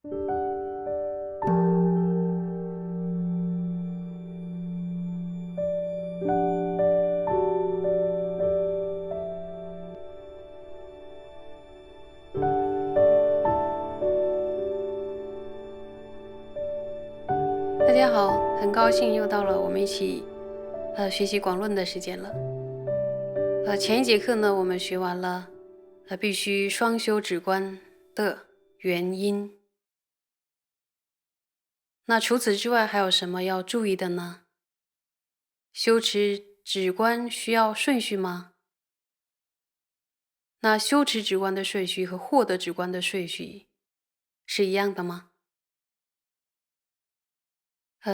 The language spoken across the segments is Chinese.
大家好，很高兴又到了我们一起学习广论的时间了。前一节课呢，我们学完了必须双修止观的原因。那除此之外还有什么要注意的呢？修持止观需要顺序吗？那修持止观的顺序和获得止观的顺序是一样的吗？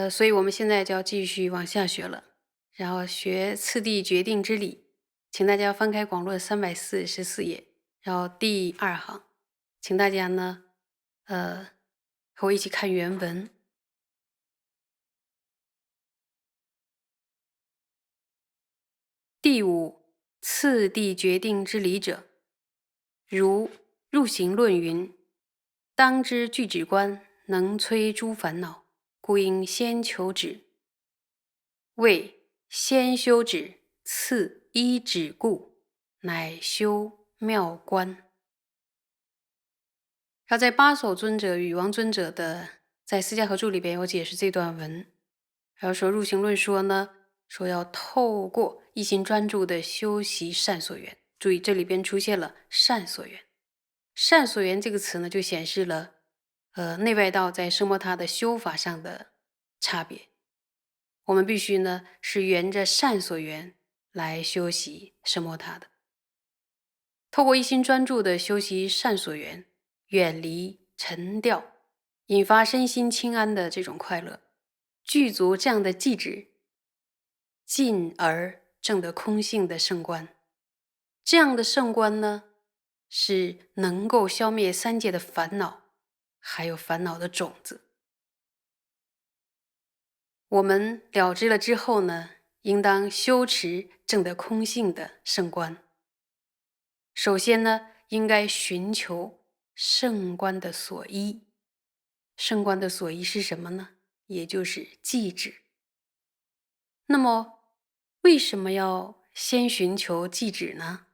所以我们现在就要继续往下学了，然后学次第决定之理。请大家翻开广论344页，然后第2行，请大家呢，和我一起看原文。第5，次第决定之理者，如入行论云：当知具止观能摧诸烦恼，故应先求止。谓先修止，次依止故，乃修妙观。然后在八首尊者与王尊者的在释迦合注里边有解释这段文，然后说入行论说呢，说要透过一心专注的修习善所缘。注意这里边出现了善所缘，善所缘这个词呢，就显示了内外道在奢摩他的修法上的差别。我们必须呢是沿着善所缘来修习奢摩他的，透过一心专注的修习善所缘，远离沉掉，引发身心清安的这种快乐，具足这样的寂止，进而证得空性的圣观。这样的圣观呢，是能够消灭三界的烦恼，还有烦恼的种子。我们了知了之后呢，应当修持证得空性的圣观。首先呢，应该寻求圣观的所依。圣观的所依是什么呢？也就是寂止。那么为什么要先寻求寂止呢？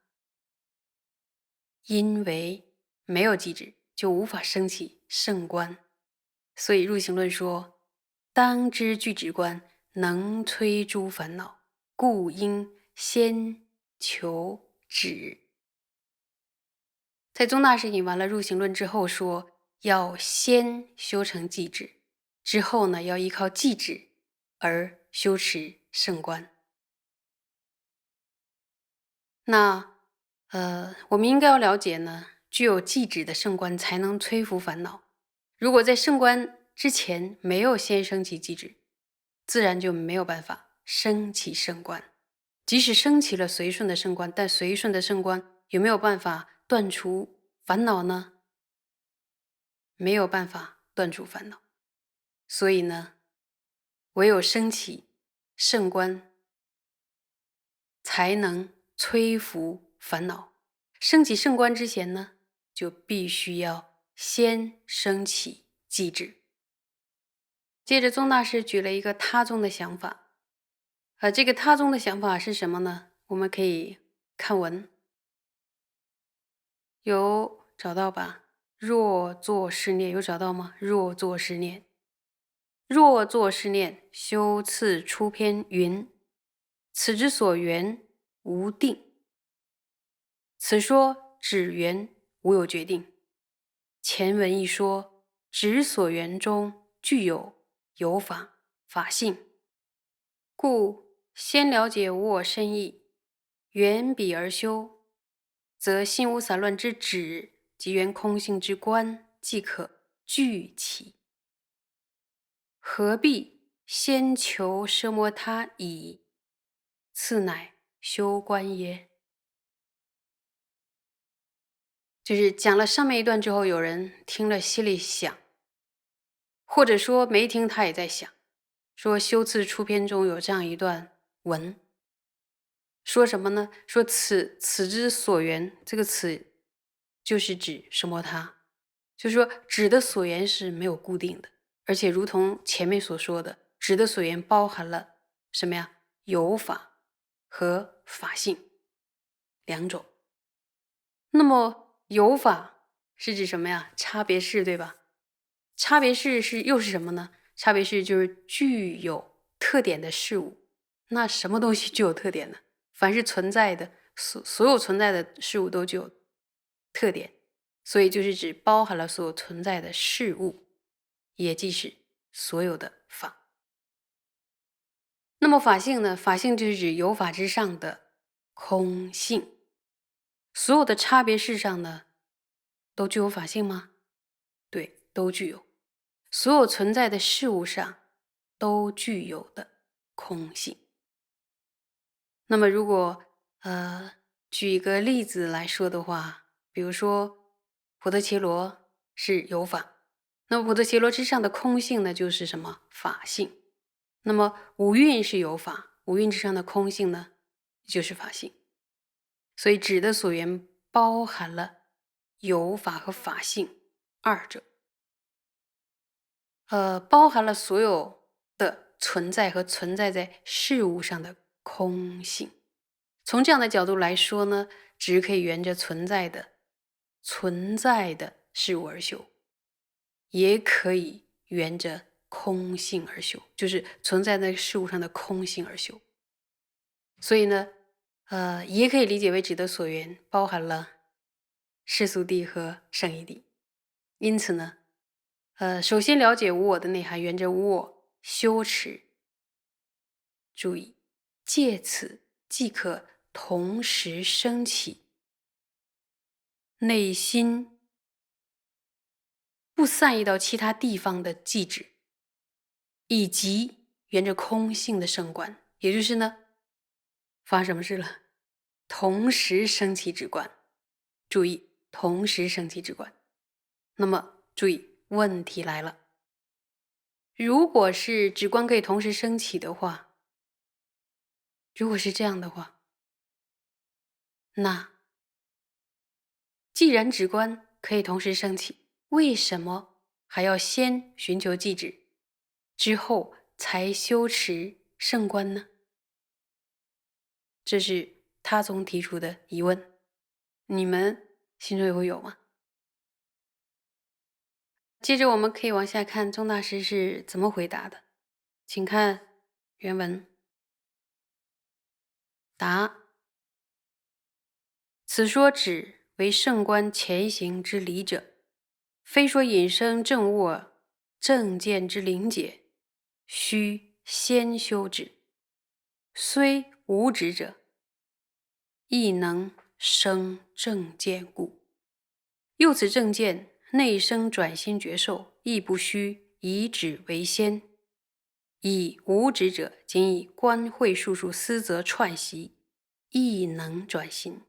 因为没有寂止，就无法升起圣观。所以入行论说，当知具止观能摧诸烦恼，故应先求止。在宗大师引完了入行论之后说，要先修成寂止，之后呢，要依靠寂止而修持圣观。那我们应该要了解呢，具有寂止的圣观才能摧伏烦恼。如果在圣观之前没有先升起寂止，自然就没有办法升起圣观。即使升起了随顺的圣观，但随顺的圣观有没有办法断除烦恼呢？没有办法断除烦恼。所以呢，唯有升起圣观，才能摧伏烦恼。升起圣观之前呢，就必须要先升起寂止。接着宗大师举了一个他宗的想法，这个他宗的想法是什么呢？我们可以看文，有找到吧？若作是念，有找到吗？若作是念，若作是念，修次出篇云：此之所缘无定。此说止缘无有决定。前文一说，止所缘中具有法法性，故先了解无我深意，缘彼而修，则心无散乱之止及缘空性之观即可具起。何必先求奢摩他已，次乃修观耶？就是讲了上面一段之后，有人听了心里想，或者说没听他也在想，说修次出篇中有这样一段文，说什么呢？说此之所缘，这个此就是指奢摩他。就是说指的所缘是没有固定的，而且如同前面所说的，指的所缘包含了什么呀？有法和法性两种。那么有法是指什么呀？差别事，对吧？差别事又是什么呢？差别事就是具有特点的事物。那什么东西具有特点呢？凡是存在的，所有存在的事物都具有特点，所以就是指包含了所有存在的事物，也即是所有的法。那么法性呢？法性就是指有法之上的空性。所有的差别事上呢，都具有法性吗？对，都具有。所有存在的事物上都具有的空性。那么如果举一个例子来说的话，比如说普特伽罗是有法，那么普特伽罗之上的空性呢，就是什么？法性。那么五蕴是有法，五蕴之上的空性呢，就是法性。所以指的所缘包含了有法和法性二者，包含了所有的存在和存在在事物上的空性。从这样的角度来说呢，指可以沿着存在的事物而修，也可以沿着空性而修，就是存在在事物上的空性而修。所以呢，也可以理解为指的所缘包含了世俗谛和圣义谛。因此呢，首先了解无我的内涵，沿着无我修持。注意，借此即可同时升起内心不散逸到其他地方的寂止，以及沿着空性的圣观，也就是呢，发生什么事了？同时升起止观。注意，同时升起止观。那么注意，问题来了，如果是止观可以同时升起的话，如果是这样的话，那既然止观可以同时升起，为什么还要先寻求寂止，之后才修持圣观呢？这是他宗提出的疑问，你们心中也会有吗？接着我们可以往下看宗大师是怎么回答的，请看原文。答：此说止为圣观前行之理者，非说引生正卧正见之灵解，须先修止，虽无止者，亦能生正见故。又此正见内生转心觉受，亦不须以止为先。以无止者，仅以观会数数思则串习，亦能转心，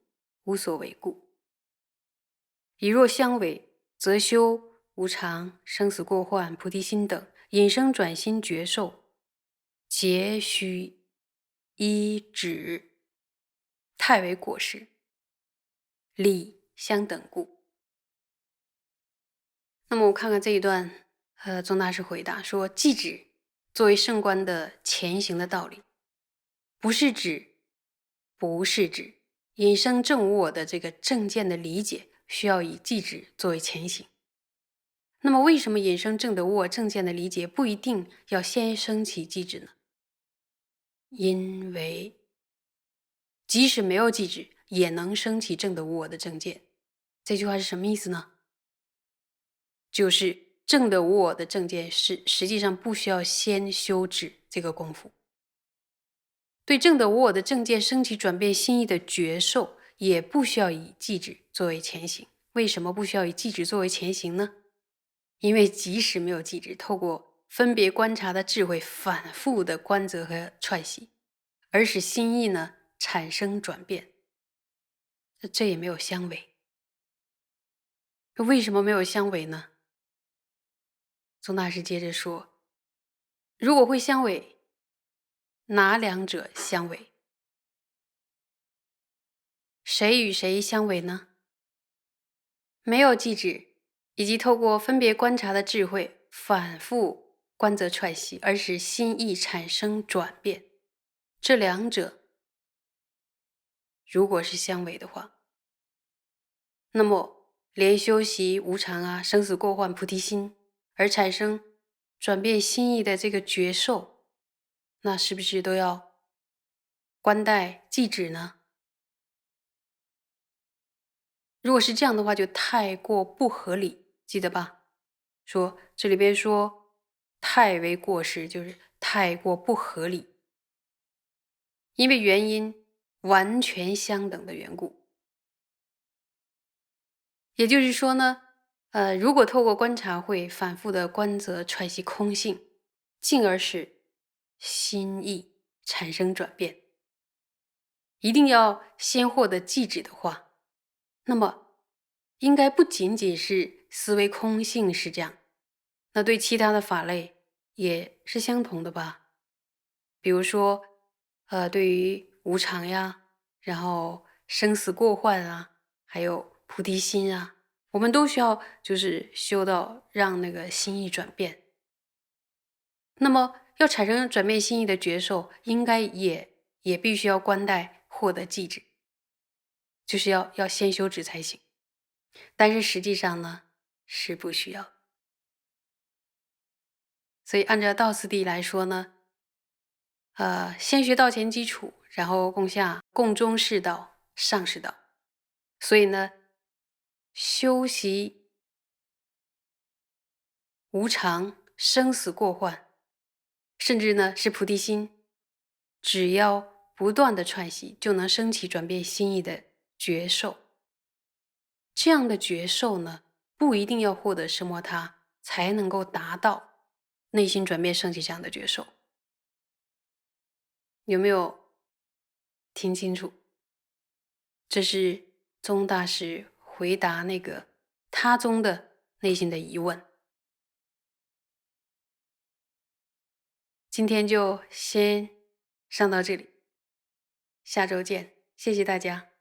无所为故。以若相违，则修无常、生死过患、菩提心等引生转心觉受，皆须依止，太为果实，理相等故。那么我看看这一段，宗大师回答说，寂止作为圣观的前行的道理，不是指引生正无我的这个正见的理解，需要以寂止作为前行。那么为什么引生正的无我正见的理解不一定要先升起寂止呢？因为即使没有寂止，也能升起正的无我的正见。这句话是什么意思呢？就是正的无我的正见实际上不需要先修止这个功夫。对正的无我的正见升起转变心意的觉受，也不需要以寂止作为前行。为什么不需要以寂止作为前行呢？因为即使没有寂止，透过分别观察的智慧反复的观则和串习，而使心意呢产生转变，这也没有相违。为什么没有相违呢？宗大师接着说，如果会相违，哪两者相违？谁与谁相违呢？没有寂止，以及透过分别观察的智慧，反复观则揣息，而使心意产生转变。这两者如果是相违的话，那么连修习无常啊、生死过患、菩提心，而产生转变心意的这个觉受，那是不是都要观待寂止呢？如果是这样的话，就太过不合理，记得吧？说这里边说太为过失，就是太过不合理，因为原因完全相等的缘故。也就是说呢，如果透过观察会反复的观则揣息空性，进而使心意产生转变，一定要先获得寂止的话，那么应该不仅仅是思维空性是这样，那对其他的法类也是相同的吧？比如说，对于无常呀，然后生死过患啊，还有菩提心啊，我们都需要就是修到让那个心意转变。那么要产生转变心意的觉受，应该也必须要观待获得寂止，就是要先修止才行。但是实际上呢，是不需要。所以按照道次第来说呢，先学道前基础，然后共下共中士道、上士道。所以呢，修习无常、生死过患，甚至呢是菩提心，只要不断的串习，就能升起转变心意的觉受。这样的觉受呢，不一定要获得奢摩他才能够达到内心转变升起这样的觉受。有没有听清楚？这是宗大师回答那个他宗的内心的疑问。今天就先上到这里，下周见，谢谢大家。